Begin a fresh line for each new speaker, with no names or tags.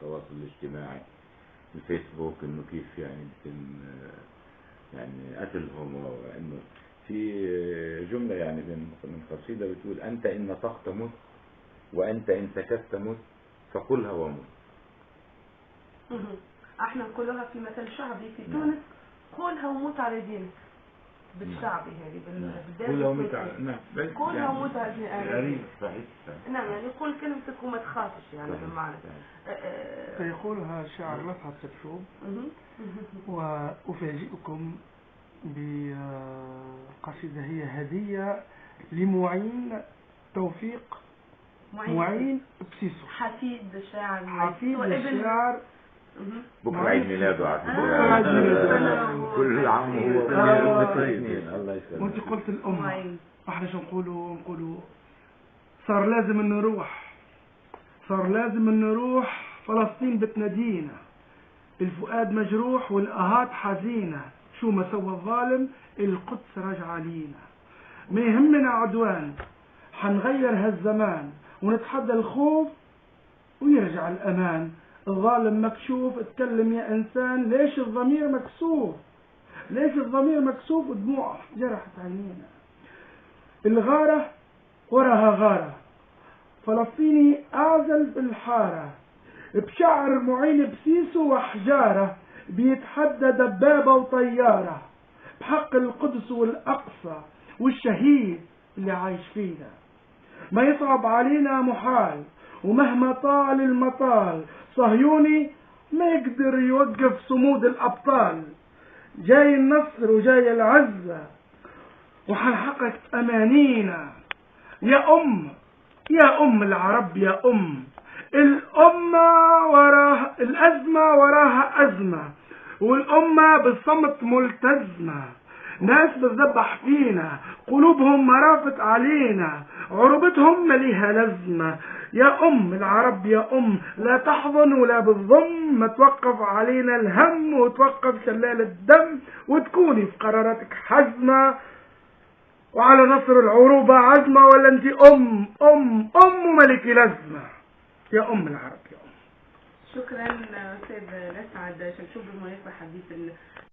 التواصل الاجتماعي، الفيسبوك، انه كيف يعني يعني قتلهم، وانه في جملة يعني من قصيدة بتقول: أنت إن نطقت مت، وأنت إن سكت مت، فقلها ومت.
احنا نقولها في مثل شعبي في تونس: قولها وموت على دينك. بالشعبي هذه
قولها وموت على
قولها وموت على دينك.
صحيح.
نعم، يعني قول كلمتك وما تخافش يعني بالمعنى.
فيقولها الشاعر مدحت سبشوب: وأفاجئكم بقصيدة هي هدية لمعين توفيق معين بسيسو،
حفيد الشاعر
بكرة عيد ميلاده على كل عام هو الله يسلمك.
وانت قلت الأمة، احنا شو نقولوا صار لازم نروح فلسطين بتنادينا، الفؤاد مجروح والآهات حزينة، شو ما سوى الظالم القدس رجع لينا، ما يهمنا عدوان حنغير هالزمان ونتحدى الخوف ويرجع الأمان، الظالم مكشوف اتكلم يا إنسان، ليش الضمير مكسوف ودموع جرحت عينينا، الغارة وراها غارة، فلسطيني أعزل بالحارة، بشعر معين بسيسو وحجارة، بيتحدى دبابة وطيارة، بحق القدس والأقصى والشهيد اللي عايش فينا، ما يصعب علينا محال، ومهما طال المطال صهيوني ما يقدر يوقف صمود الأبطال، جاي النصر وجاي العزة وحنحقق أمانينا، يا أم العرب، يا أم الأمة وراها الأزمة، وراها أزمة، والأمة بالصمت ملتزمة، ناس بتذبح فينا قلوبهم مرافت علينا، عروبتهم مليها لزمة، يا أم العرب يا أم لا تحضن ولا بالضم، ما توقف علينا الهم وتوقف شلال الدم، وتكوني في قراراتك حزمة وعلى نصر العروبة عزمة، ولا انت أم وملكي لزمة، يا أم العرب يا أم.
شكرا أستاذ أسعد شبشوب بمناسبة حديث